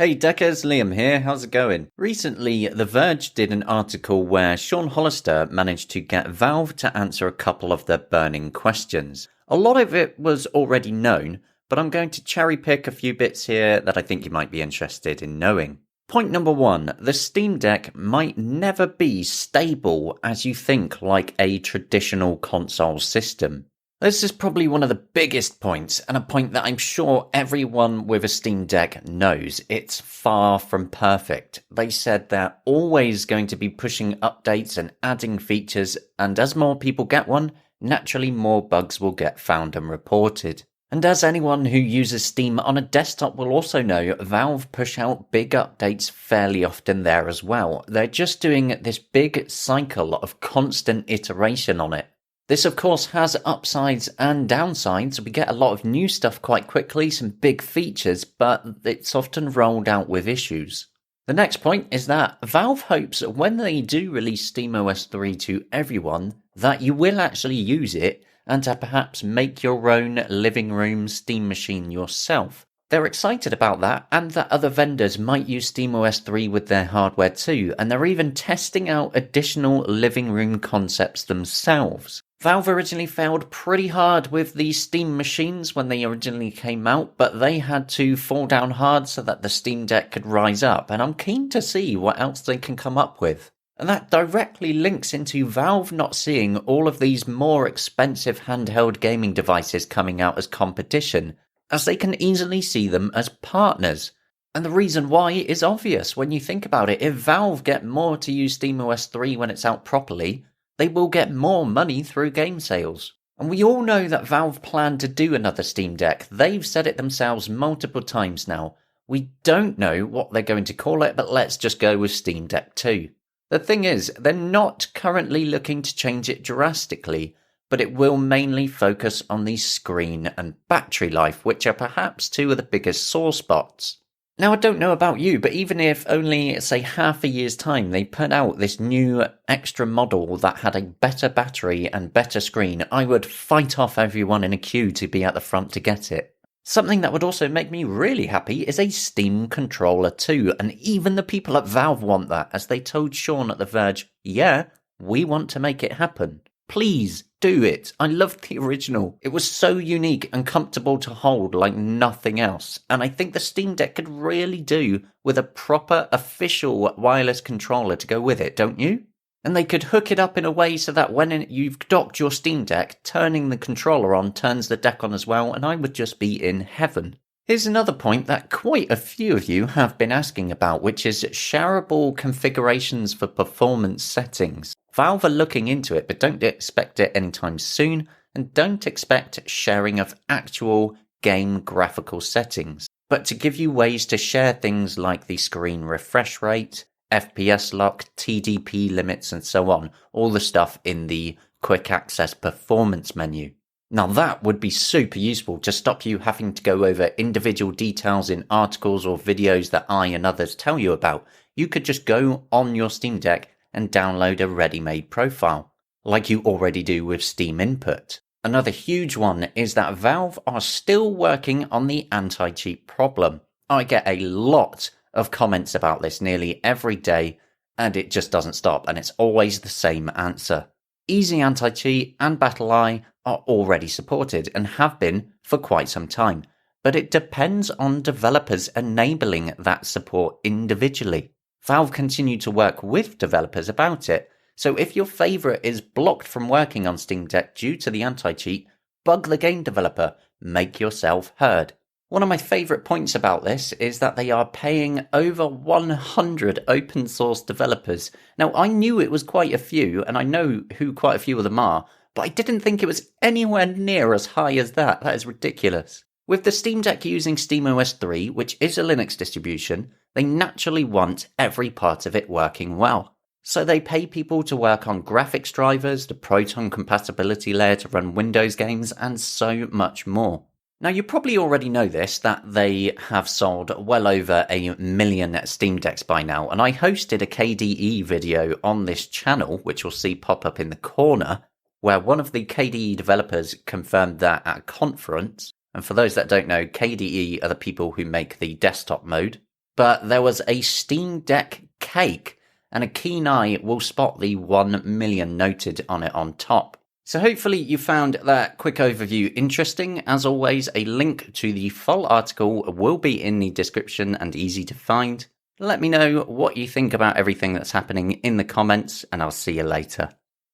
Hey Deckers, Liam here, how's it going? Recently, The Verge did an article where Sean Hollister managed to get Valve to answer a couple of their burning questions. A lot of it was already known, but I'm going to cherry pick a few bits here that I think you might be interested in knowing. Point number one, the Steam Deck might never be stable as you think like a traditional console system. This is probably one of the biggest points, and a point that I'm sure everyone with a Steam Deck knows. It's far from perfect. They said they're always going to be pushing updates and adding features, and as more people get one, naturally more bugs will get found and reported. And as anyone who uses Steam on a desktop will also know, Valve push out big updates fairly often there as well. They're just doing this big cycle of constant iteration on it. This, of course, has upsides and downsides. We get a lot of new stuff quite quickly, some big features, but it's often rolled out with issues. The next point is that Valve hopes when they do release SteamOS 3 to everyone, that you will actually use it and to perhaps make your own living room Steam machine yourself. They're excited about that, and that other vendors might use SteamOS 3 with their hardware too, and they're even testing out additional living room concepts themselves. Valve originally failed pretty hard with the Steam machines when they originally came out, but they had to fall down hard so that the Steam Deck could rise up, and I'm keen to see what else they can come up with. And that directly links into Valve not seeing all of these more expensive handheld gaming devices coming out as competition, as they can easily see them as partners. And the reason why is obvious when you think about it. If Valve get more to use SteamOS 3 when it's out properly, they will get more money through game sales. And we all know that Valve plan to do another Steam Deck. They've said it themselves multiple times now. We don't know what they're going to call it, but let's just go with Steam Deck 2. The thing is, they're not currently looking to change it drastically, but it will mainly focus on the screen and battery life, which are perhaps two of the biggest sore spots. Now, I don't know about you, but even if only, say, half a year's time they put out this new extra model that had a better battery and better screen, I would fight off everyone in a queue to be at the front to get it. Something that would also make me really happy is a Steam controller too, and even the people at Valve want that, as they told Sean at The Verge, yeah, we want to make it happen. Please do it. I loved the original. It was so unique and comfortable to hold like nothing else. And I think the Steam Deck could really do with a proper official wireless controller to go with it, don't you? And they could hook it up in a way so that when you've docked your Steam Deck, turning the controller on turns the deck on as well, and I would just be in heaven. Here's another point that quite a few of you have been asking about, which is shareable configurations for performance settings. Valve are looking into it, but don't expect it anytime soon, and don't expect sharing of actual game graphical settings, but to give you ways to share things like the screen refresh rate, FPS lock, TDP limits, and so on, all the stuff in the quick access performance menu. Now that would be super useful to stop you having to go over individual details in articles or videos that I and others tell you about. You could just go on your Steam Deck and download a ready-made profile, like you already do with Steam Input. Another huge one is that Valve are still working on the anti-cheat problem. I get a lot of comments about this nearly every day, and it just doesn't stop, and it's always the same answer. Easy Anti-Cheat and BattlEye are already supported and have been for quite some time, but it depends on developers enabling that support individually. Valve continue to work with developers about it, so if your favourite is blocked from working on Steam Deck due to the anti-cheat, bug the game developer, make yourself heard. One of my favourite points about this is that they are paying over 100 open source developers. Now, I knew it was quite a few, and I know who quite a few of them are, but I didn't think it was anywhere near as high as that. That is ridiculous. With the Steam Deck using SteamOS 3, which is a Linux distribution, they naturally want every part of it working well. So they pay people to work on graphics drivers, the Proton compatibility layer to run Windows games, and so much more. Now, you probably already know this, that they have sold well over 1 million Steam Decks by now, and I hosted a KDE video on this channel, which you'll see pop up in the corner, where one of the KDE developers confirmed that at a conference. And for those that don't know, KDE are the people who make the desktop mode. but there was a Steam Deck cake, and a keen eye will spot the 1 million noted on it on top. So hopefully you found that quick overview interesting. As always, a link to the full article will be in the description and easy to find. Let me know what you think about everything that's happening in the comments, and I'll see you later.